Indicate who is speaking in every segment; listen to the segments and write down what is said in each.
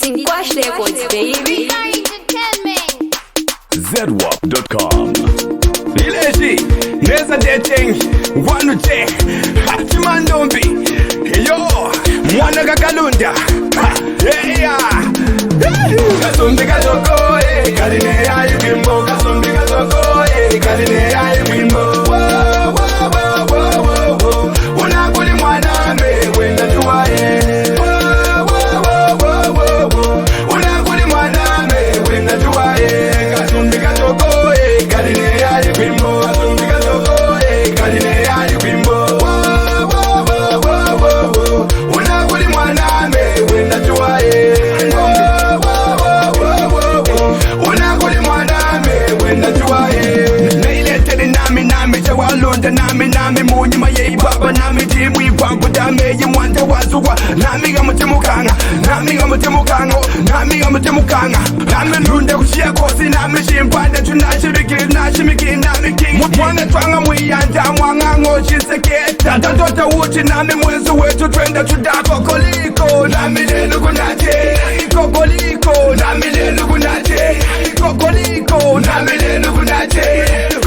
Speaker 1: in Quash Records, baby.
Speaker 2: ZWAP.com. Ilezi, neza dating, wanu che, Chimandombi, yo, mwana kakalunda, yeah. Kasumbi katoko, kaline ya yubimbo, kasumbi katoko, kaline ya yubimbo. Unakuli mwana me, wenda tuwae. Unakuli mwana me, wenda tuwae. Kasumbi katoko, kaline ya yubimbo, kasumbi katoko, kaline ya yubimbo. Unakuli mwana me, wenda tuwae. Nami munyi maye baba nami timu ipangu dame yimwanda wazuwa nami gamutemukanga nami nunde kushia kosi nami shimpanda tunashimiki nami king mwana twanga mwiyanja mwangango shiseke tata tota uchi nami mwenzi wetu twenda tudako koliko nami lelu kunache kokoliko nami lelu kunache kokoliko nami lelu kunache lelu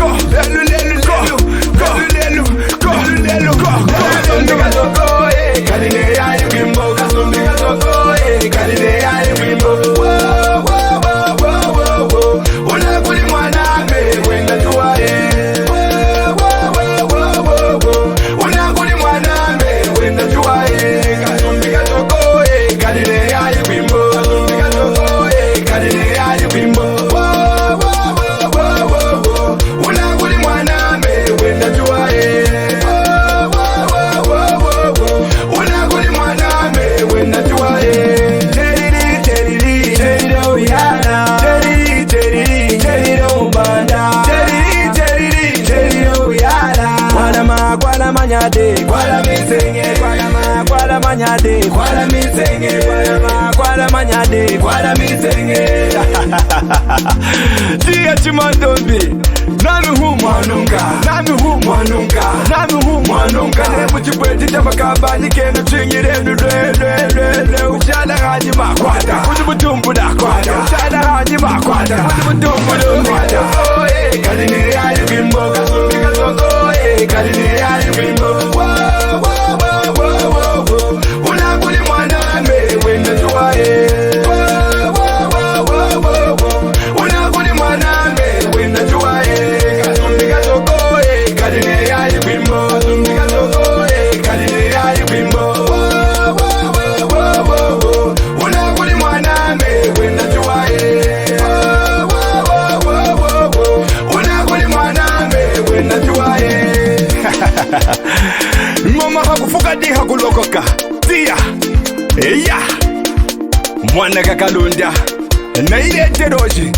Speaker 2: kaline ya yubimbo, kasumbi katoko, kaline ya yubimbo. Unakuli mwana me, wenda tuwae. Unakuli mwana me, wenda tuwae. Kasumbi katoko, kaline ya yubimbo, kasumbi katoko, kaline ya yubimbo. Unakuli mwana me, wenda tuwae. Kwala misenge, kwala manyade, kwala misenge, kwala manyade, kwala misenge. Tia Chimandombi, nami hu mwanunga, ne mchibweti tamakaba nikeno chingirenu le uchala haji makwata, ujibutumbu da kwata, uchala haji makwata, ujibutumbu da kwata. Kaline ya yubimbo, kasumbi katoko, kaline ya yubimbo. Unakuli mwana me, wenda tuwae. Unakuli mwana me, wenda tuwae. Kasumbi katoko, kaline ya yubimbo, kasumbi katoko, kaline ya yubimbo. Unakuli mwana me, wenda tuwae. Unakuli mwana me, wenda tuwae. Mama hakufuka di hakulokoka tia eya mwana kakalunda na ile teroji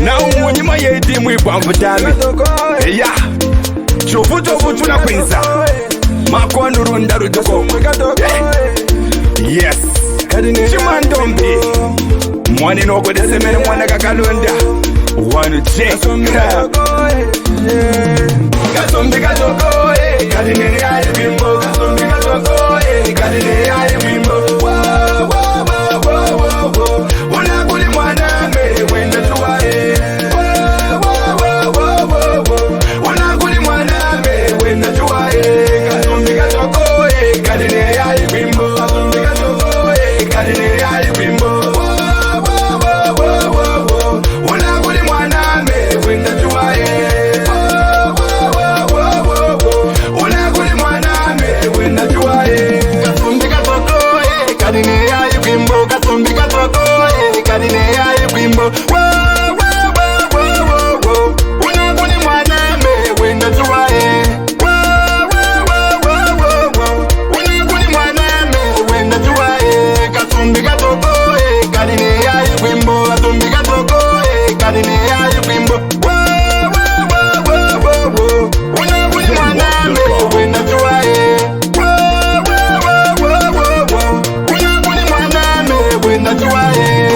Speaker 2: na umunyima yedi mwibambu dami eya chovuto tuna kwinza makondo runda ruduko yes Chimandombi mwani noko desemene mwana kakalunda wanu che kasumbi katoko, kaline ya yubimbo, kasumbi katoko, kaline ya yubimbo. Unakuli mwana me, wenda tuwae. Unakuli mwana me, wenda tuwae. Kasumbi katoko, kaline ya yubimbo, kasumbi katoko, kaline ya yubimbo. Unakuli mwana me, wenda tuwae. Unakuli mwana me, wenda tuwae. Kasumbi katoko, kaline ya yubimbo, kasumbi katoko, kaline ya yubimbo. Unakuli mwana me, wenda tuwae. Unakuli mwana me, wenda tuwae. Kasumbi katoko, kaline ya yubimbo, kasumbi katoko, kaline ya yubimbo. Unakuli mwana me, wenda tuwae. Unakuli mwana me, wenda tuwae.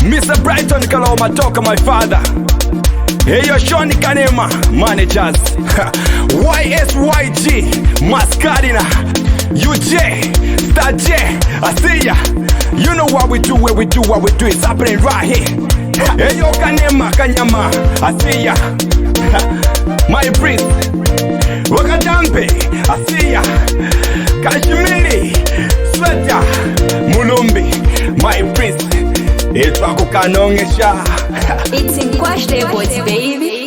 Speaker 2: Mr. Brighton Kaloma toka my father. Eyo Shoni Kanema managers YSYG Mascarina UJ Star J I see ya. You know what we do, where we do what we do. It's happening right here. Eyo Kanema Kanyama I see ya. My priest Wakadambe I see ya. Kashmiri Sweta Mulumbi my priest. It's Nongesha.
Speaker 1: It's in Quash Records, baby.